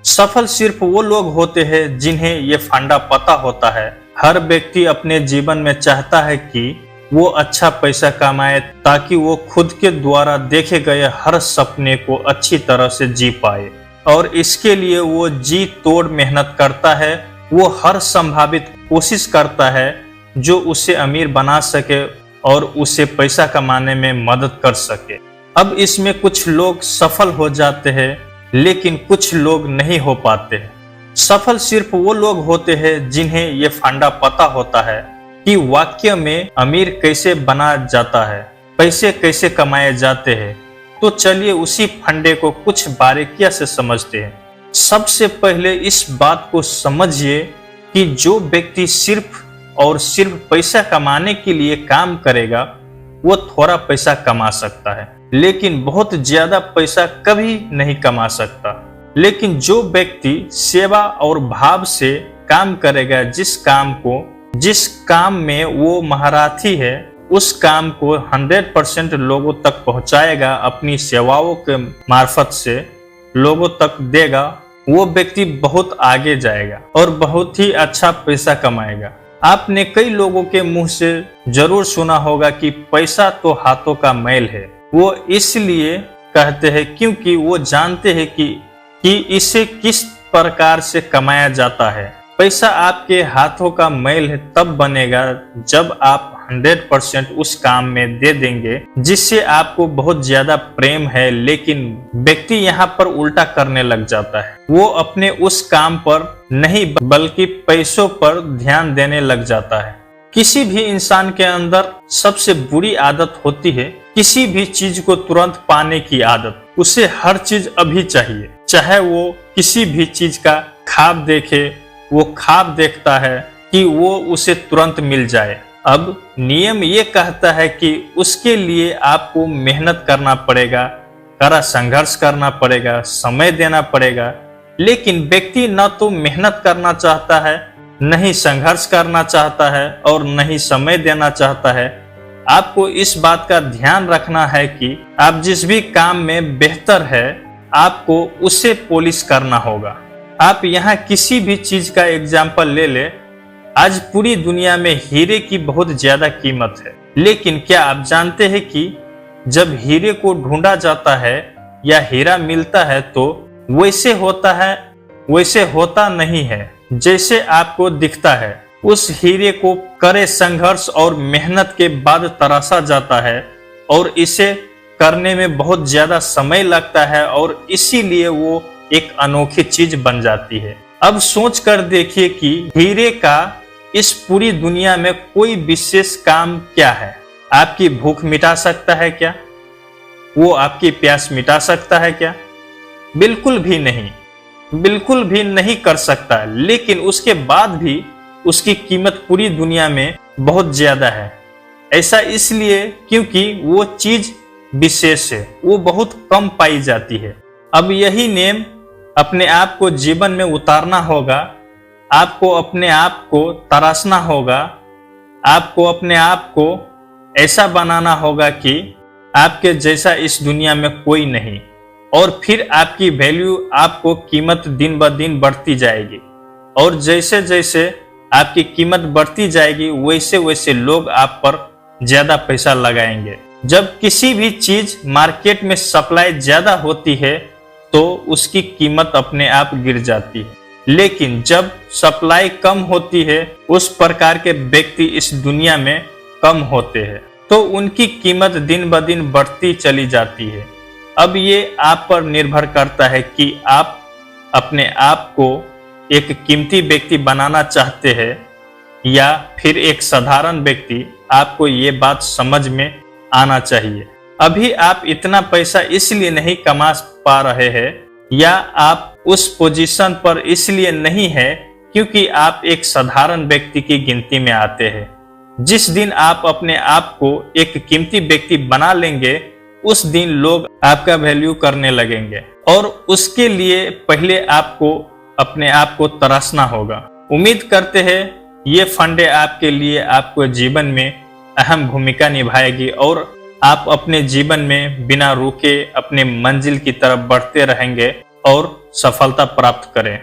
सफल सिर्फ वो लोग होते हैं जिन्हें ये फंडा पता होता है। हर व्यक्ति अपने जीवन में चाहता है कि वो अच्छा पैसा कमाए ताकि वो खुद के द्वारा देखे गए हर सपने को अच्छी तरह से जी पाए, और इसके लिए वो जी तोड़ मेहनत करता है। वो हर संभावित कोशिश करता है जो उसे अमीर बना सके और उसे पैसा कमाने में मदद कर सके। अब इसमें कुछ लोग सफल हो जाते हैं लेकिन कुछ लोग नहीं हो पाते हैं। सफल सिर्फ वो लोग होते हैं जिन्हें ये फंडा पता होता है कि वाकई में अमीर कैसे बना जाता है, पैसे कैसे कमाए जाते हैं। तो चलिए उसी फंडे को कुछ बारीकियां से समझते हैं। सबसे पहले इस बात को समझिए कि जो व्यक्ति सिर्फ और सिर्फ पैसा कमाने के लिए काम करेगा वो थोड़ा पैसा कमा सकता है लेकिन बहुत ज्यादा पैसा कभी नहीं कमा सकता। लेकिन जो व्यक्ति सेवा और भाव से काम करेगा, जिस काम में वो महारथी है, उस काम को 100% लोगों तक पहुंचाएगा, अपनी सेवाओं के मार्फत से लोगों तक देगा, वो व्यक्ति बहुत आगे जाएगा और बहुत ही अच्छा पैसा कमाएगा। आपने कई लोगों के मुंह से जरूर सुना होगा कि पैसा तो हाथों का मैल है। वो इसलिए कहते हैं क्योंकि वो जानते हैं कि इसे किस प्रकार से कमाया जाता है। पैसा आपके हाथों का मैल है तब बनेगा जब आप 100% उस काम में दे देंगे जिससे आपको बहुत ज्यादा प्रेम है। लेकिन व्यक्ति यहाँ पर उल्टा करने लग जाता है। वो अपने उस काम पर नहीं बल्कि पैसों पर ध्यान देने लग जाता है। किसी भी इंसान के अंदर सबसे बुरी आदत होती है किसी भी चीज को तुरंत पाने की आदत। उसे हर चीज अभी चाहिए, चाहे वो किसी भी चीज का ख्वाब देखे, वो ख्वाब देखता है कि वो उसे तुरंत मिल जाए। अब नियम ये कहता है कि उसके लिए आपको मेहनत करना पड़ेगा, कड़ा संघर्ष करना पड़ेगा, समय देना पड़ेगा। लेकिन व्यक्ति न तो मेहनत करना चाहता है, नहीं संघर्ष करना चाहता है और नहीं समय देना चाहता है। आपको इस बात का ध्यान रखना है कि आप जिस भी काम में बेहतर है आपको उसे पॉलिश करना होगा। आप यहाँ किसी भी चीज का एग्जाम्पल ले ले। आज पूरी दुनिया में हीरे की बहुत ज्यादा कीमत है, लेकिन क्या आप जानते हैं कि जब हीरे को ढूंढा जाता है या हीरा मिलता है तो वैसे होता नहीं है जैसे आपको दिखता है। उस हीरे को कड़े संघर्ष और मेहनत के बाद तराशा जाता है और इसे करने में बहुत ज्यादा समय लगता है और इसीलिए वो एक अनोखी चीज बन जाती है। अब सोच कर देखिए कि हीरे का इस पूरी दुनिया में कोई विशेष काम क्या है? आपकी भूख मिटा सकता है क्या? वो आपकी प्यास मिटा सकता है क्या? बिल्कुल भी नहीं कर सकता। लेकिन उसके बाद भी उसकी कीमत पूरी दुनिया में बहुत ज्यादा है। ऐसा इसलिए क्योंकि वो चीज विशेष है, वो बहुत कम पाई जाती है। अब यही नेम अपने आप को जीवन में उतारना होगा। आपको अपने आप को तराशना होगा। आपको अपने आप को ऐसा बनाना होगा कि आपके जैसा इस दुनिया में कोई नहीं, और फिर आपकी वैल्यू, आपको कीमत दिन ब दिन बढ़ती जाएगी। और जैसे जैसे आपकी कीमत बढ़ती जाएगी वैसे वैसे लोग आप पर ज्यादा पैसा लगाएंगे। जब किसी भी चीज मार्केट में सप्लाई ज्यादा होती है तो उसकी कीमत अपने आप गिर जाती है। लेकिन जब सप्लाई कम होती है, उस प्रकार के व्यक्ति इस दुनिया में कम होते हैं तो उनकी कीमत दिन ब दिन बढ़ती चली जाती है। अब ये आप पर निर्भर करता है कि आप अपने आप को एक कीमती व्यक्ति बनाना चाहते हैं या फिर एक साधारण व्यक्ति। आपको ये बात समझ में आना चाहिए। अभी आप इतना पैसा इसलिए नहीं कमा पा रहे हैं या आप उस पोजीशन पर इसलिए नहीं है क्योंकि आप एक साधारण व्यक्ति की गिनती में आते हैं। जिस दिन आप अपने आप को एक कीमती व्यक्ति बना लेंगे उस दिन लोग आपका वैल्यू करने लगेंगे, और उसके लिए पहले आपको अपने आप को तराशना होगा। उम्मीद करते हैं ये फंडे आपके लिए आपको जीवन में अहम भूमिका निभाएगी और आप अपने जीवन में बिना रुके अपने मंजिल की तरफ बढ़ते रहेंगे और सफलता प्राप्त करें।